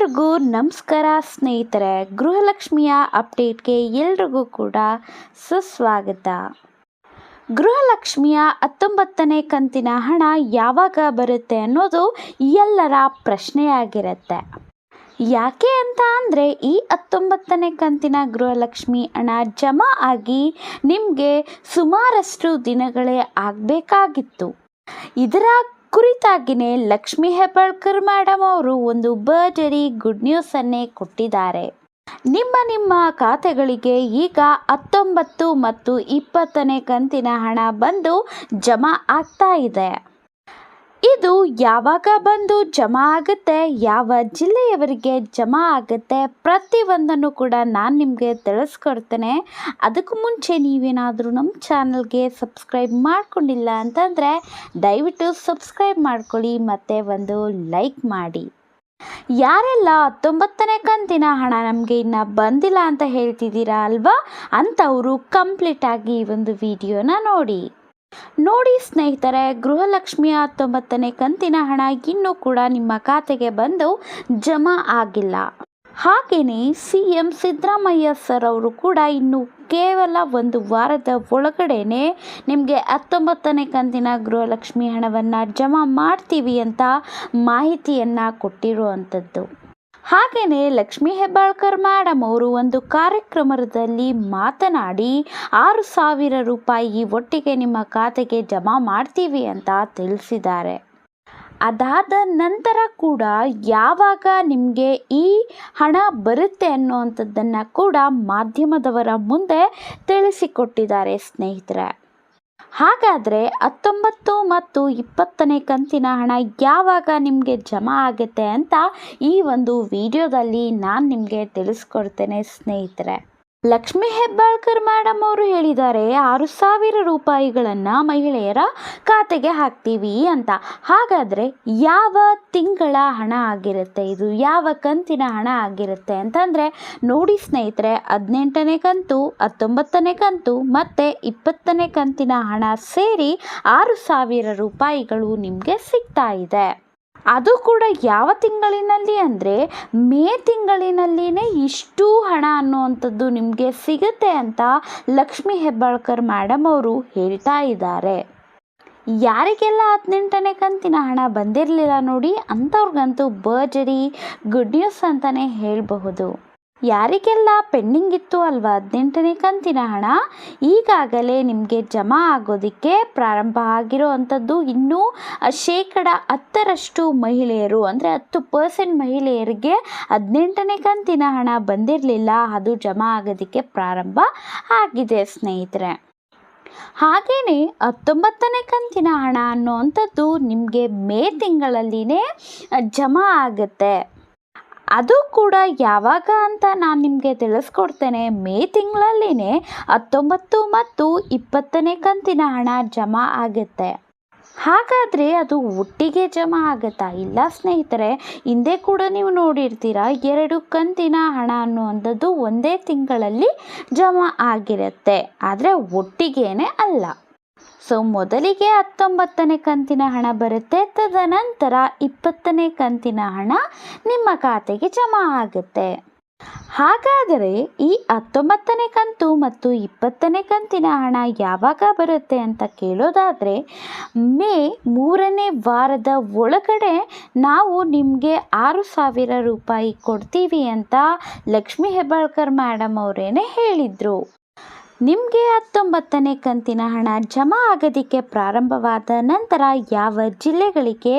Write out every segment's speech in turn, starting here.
ಎಲ್ರಿಗೂ ನಮಸ್ಕಾರ ಸ್ನೇಹಿತರೆ. ಗೃಹಲಕ್ಷ್ಮಿಯ ಅಪ್ಡೇಟ್ಗೆ ಎಲ್ರಿಗೂ ಕೂಡ ಸುಸ್ವಾಗತ. ಗೃಹಲಕ್ಷ್ಮಿಯ 19ನೇ ಕಂತಿನ ಹಣ ಯಾವಾಗ ಬರುತ್ತೆ ಅನ್ನೋದು ಎಲ್ಲರ ಪ್ರಶ್ನೆಯಾಗಿರುತ್ತೆ. ಯಾಕೆ ಅಂತ ಅಂದರೆ ಈ 19ನೇ ಕಂತಿನ ಗೃಹಲಕ್ಷ್ಮಿ ಹಣ ಜಮಾ ಆಗಿ ನಿಮಗೆ ಸುಮಾರಷ್ಟು ದಿನಗಳೇ ಆಗಬೇಕಾಗಿತ್ತು. ಇದರ ಕುರಿತಾಗಿಯೇ ಲಕ್ಷ್ಮಿ ಹೆಬ್ಬಾಳ್ಕರ್ ಮೇಡಮ್ ಅವರು ಒಂದು ಭರ್ಜರಿ ಗುಡ್ ನ್ಯೂಸನ್ನೇ ಕೊಟ್ಟಿದ್ದಾರೆ. ನಿಮ್ಮ ಖಾತೆಗಳಿಗೆ ಈಗ 19 ಮತ್ತು 20ನೇ ಕಂತಿನ ಹಣ ಬಂದು ಜಮಾ ಆಗ್ತಾ ಇದೆ. ಇದು ಯಾವಾಗ ಬಂದು ಜಮಾ ಆಗುತ್ತೆ, ಯಾವ ಜಿಲ್ಲೆಯವರಿಗೆ ಜಮಾ ಆಗುತ್ತೆ, ಪ್ರತಿಯೊಂದನ್ನು ಕೂಡ ನಾನು ನಿಮಗೆ ತಿಳಿಸ್ಕೊಡ್ತೇನೆ. ಅದಕ್ಕೂ ಮುಂಚೆ ನೀವೇನಾದರೂ ನಮ್ಮ ಚಾನಲ್ಗೆ ಸಬ್ಸ್ಕ್ರೈಬ್ ಮಾಡ್ಕೊಂಡಿಲ್ಲ ಅಂತಂದರೆ ದಯವಿಟ್ಟು ಸಬ್ಸ್ಕ್ರೈಬ್ ಮಾಡ್ಕೊಳ್ಳಿ ಮತ್ತು ಒಂದು ಲೈಕ್ ಮಾಡಿ. ಯಾರೆಲ್ಲ 19ನೇ ಕಂತಿನ ಹಣ ನಮಗೆ ಇನ್ನೂ ಬಂದಿಲ್ಲ ಅಂತ ಹೇಳ್ತಿದ್ದೀರಾ ಅಲ್ವಾ, ಅಂಥವರು ಕಂಪ್ಲೀಟಾಗಿ ಈ ಒಂದು ವಿಡಿಯೋನ ನೋಡಿ ಸ್ನೇಹಿತರೆ. ಗೃಹಲಕ್ಷ್ಮಿಯ 19ನೇ ಕಂತಿನ ಹಣ ಇನ್ನೂ ಕೂಡ ನಿಮ್ಮ ಖಾತೆಗೆ ಬಂದು ಜಮಾ ಆಗಿಲ್ಲ. ಹಾಗೆಯೇ CM ಸಿದ್ದರಾಮಯ್ಯ ಸರ್ ಅವರು ಕೂಡ ಇನ್ನು ಕೇವಲ ಒಂದು ವಾರದ ಒಳಗಡೆನೆ ನಿಮಗೆ 19ನೇ ಕಂತಿನ ಗೃಹಲಕ್ಷ್ಮಿ ಹಣವನ್ನು ಜಮಾ ಮಾಡ್ತೀವಿ ಅಂತ ಮಾಹಿತಿಯನ್ನು ಕೊಟ್ಟಿರುವಂಥದ್ದು. ಹಾಗೆಯೇ ಲಕ್ಷ್ಮಿ ಹೆಬ್ಬಾಳ್ಕರ್ ಮೇಡಮ್ ಅವರು ಒಂದು ಕಾರ್ಯಕ್ರಮದಲ್ಲಿ ಮಾತನಾಡಿ 6,000 ರೂಪಾಯಿ ಒಟ್ಟಿಗೆ ನಿಮ್ಮ ಖಾತೆಗೆ ಜಮಾ ಮಾಡ್ತೀವಿ ಅಂತ ತಿಳಿಸಿದ್ದಾರೆ. ಅದಾದ ನಂತರ ಕೂಡ ಯಾವಾಗ ನಿಮಗೆ ಈ ಹಣ ಬರುತ್ತೆ ಅನ್ನುವಂಥದ್ದನ್ನು ಕೂಡ ಮಾಧ್ಯಮದವರ ಮುಂದೆ ತಿಳಿಸಿಕೊಟ್ಟಿದ್ದಾರೆ ಸ್ನೇಹಿತರೆ. ಹಾಗಾದರೆ 19 ಮತ್ತು 20ನೇ ಕಂತಿನ ಹಣ ಯಾವಾಗ ನಿಮಗೆ ಜಮಾ ಆಗುತ್ತೆ ಅಂತ ಈ ಒಂದು ವಿಡಿಯೋದಲ್ಲಿ ನಾನು ನಿಮಗೆ ತಿಳಿಸ್ಕೊಡ್ತೇನೆ ಸ್ನೇಹಿತರೆ. ಲಕ್ಷ್ಮಿ ಹೆಬ್ಬಾಳ್ಕರ್ ಮೇಡಮ್ ಅವರು ಹೇಳಿದ್ದಾರೆ 6,000 ರೂಪಾಯಿಗಳನ್ನು ಮಹಿಳೆಯರ ಖಾತೆಗೆ ಹಾಕ್ತೀವಿ ಅಂತ. ಹಾಗಾದರೆ ಯಾವ ತಿಂಗಳ ಹಣ ಆಗಿರುತ್ತೆ, ಇದು ಯಾವ ಕಂತಿನ ಹಣ ಆಗಿರುತ್ತೆ ಅಂತಂದರೆ ನೋಡಿ ಸ್ನೇಹಿತರೆ, 18ನೇ ಕಂತು, 19ನೇ ಕಂತು ಮತ್ತು 20ನೇ ಕಂತಿನ ಹಣ ಸೇರಿ 6,000 ರೂಪಾಯಿಗಳು ನಿಮಗೆ ಸಿಗ್ತಾ ಇದೆ. ಅದು ಕೂಡ ಯಾವ ತಿಂಗಳಿನಲ್ಲಿ ಅಂದರೆ ಮೇ ತಿಂಗಳಿನಲ್ಲಿನೇ ಇಷ್ಟು ಹಣ ಅನ್ನುವಂಥದ್ದು ನಿಮಗೆ ಸಿಗುತ್ತೆ ಅಂತ ಲಕ್ಷ್ಮಿ ಹೆಬ್ಬಾಳ್ಕರ್ ಮೇಡಮ್ ಅವರು ಹೇಳ್ತಾ ಇದ್ದಾರೆ. ಯಾರಿಗೆಲ್ಲ 18ನೇ ಕಂತಿನ ಹಣ ಬಂದಿರಲಿಲ್ಲ ನೋಡಿ, ಅಂಥವ್ರಿಗಂತೂ ಭರ್ಜರಿ ಗುಡ್ ನ್ಯೂಸ್ ಅಂತಲೇ ಹೇಳಬಹುದು. ಯಾರಿಗೆಲ್ಲ ಪೆಂಡಿಂಗ್ ಇತ್ತು ಅಲ್ವಾ 18ನೇ ಕಂತಿನ ಹಣ, ಈಗಾಗಲೇ ನಿಮಗೆ ಜಮಾ ಆಗೋದಕ್ಕೆ ಪ್ರಾರಂಭ ಆಗಿರೋ ಅಂಥದ್ದು. ಇನ್ನೂ 10% ಮಹಿಳೆಯರು ಅಂದರೆ 10% ಮಹಿಳೆಯರಿಗೆ 18ನೇ ಕಂತಿನ ಹಣ ಬಂದಿರಲಿಲ್ಲ, ಅದು ಜಮಾ ಆಗೋದಕ್ಕೆ ಪ್ರಾರಂಭ ಆಗಿದೆ ಸ್ನೇಹಿತರೆ. ಹಾಗೆಯೇ 19ನೇ ಕಂತಿನ ಹಣ ಅನ್ನುವಂಥದ್ದು ನಿಮಗೆ ಮೇ ತಿಂಗಳಲ್ಲಿನೇ ಜಮಾ ಆಗುತ್ತೆ. ಅದು ಕೂಡ ಯಾವಾಗ ಅಂತ ನಾನು ನಿಮಗೆ ತಿಳಿಸ್ಕೊಡ್ತೇನೆ. ಮೇ ತಿಂಗಳಲ್ಲಿನೇ 19 ಮತ್ತು 20ನೇ ಕಂತಿನ ಹಣ ಜಮಾ ಆಗುತ್ತೆ. ಹಾಗಾದರೆ ಅದು ಒಟ್ಟಿಗೆ ಜಮಾ ಆಗುತ್ತಾ? ಇಲ್ಲ ಸ್ನೇಹಿತರೆ, ಹಿಂದೆ ಕೂಡ ನೀವು ನೋಡಿರ್ತೀರ 2 ಕಂತಿನ ಹಣ ಅನ್ನುವಂಥದ್ದು ಒಂದೇ ತಿಂಗಳಲ್ಲಿ ಜಮಾ ಆಗಿರುತ್ತೆ, ಆದರೆ ಒಟ್ಟಿಗೇನೆ ಅಲ್ಲ. ಸೊ ಮೊದಲಿಗೆ 19ನೇ ಕಂತಿನ ಹಣ ಬರುತ್ತೆ, ತದನಂತರ 20ನೇ ಕಂತಿನ ಹಣ ನಿಮ್ಮ ಖಾತೆಗೆ ಜಮಾ ಆಗುತ್ತೆ. ಹಾಗಾದರೆ ಈ 19ನೇ ಕಂತು ಮತ್ತು 20ನೇ ಕಂತಿನ ಹಣ ಯಾವಾಗ ಬರುತ್ತೆ ಅಂತ ಕೇಳೋದಾದರೆ ಮೇ 3ನೇ ವಾರದ ಒಳಗಡೆ ನಾವು ನಿಮಗೆ 6,000 ರೂಪಾಯಿ ಕೊಡ್ತೀವಿ ಅಂತ ಲಕ್ಷ್ಮಿ ಹೆಬ್ಬಾಳ್ಕರ್ ಮೇಡಮ್ ಅವರೇನೆ ಹೇಳಿದರು. ನಿಮಗೆ 19ನೇ ಕಂತಿನ ಹಣ ಜಮಾ ಆಗೋದಕ್ಕೆ ಪ್ರಾರಂಭವಾದ ನಂತರ ಯಾವ ಜಿಲ್ಲೆಗಳಿಗೆ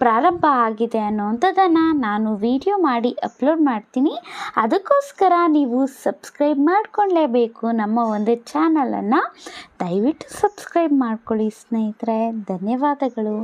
ಪ್ರಾರಂಭ ಆಗಿದೆ ಅನ್ನೋವಂಥದ್ದನ್ನು ನಾನು ವಿಡಿಯೋ ಮಾಡಿ ಅಪ್ಲೋಡ್ ಮಾಡ್ತೀನಿ. ಅದಕ್ಕೋಸ್ಕರ ನೀವು ಸಬ್ಸ್ಕ್ರೈಬ್ ಮಾಡ್ಕೊಳ್ಳೇಬೇಕು ನಮ್ಮ ಒಂದು ಚಾನಲನ್ನು. ದಯವಿಟ್ಟು ಸಬ್ಸ್ಕ್ರೈಬ್ ಮಾಡ್ಕೊಳ್ಳಿ ಸ್ನೇಹಿತರೆ. ಧನ್ಯವಾದಗಳು.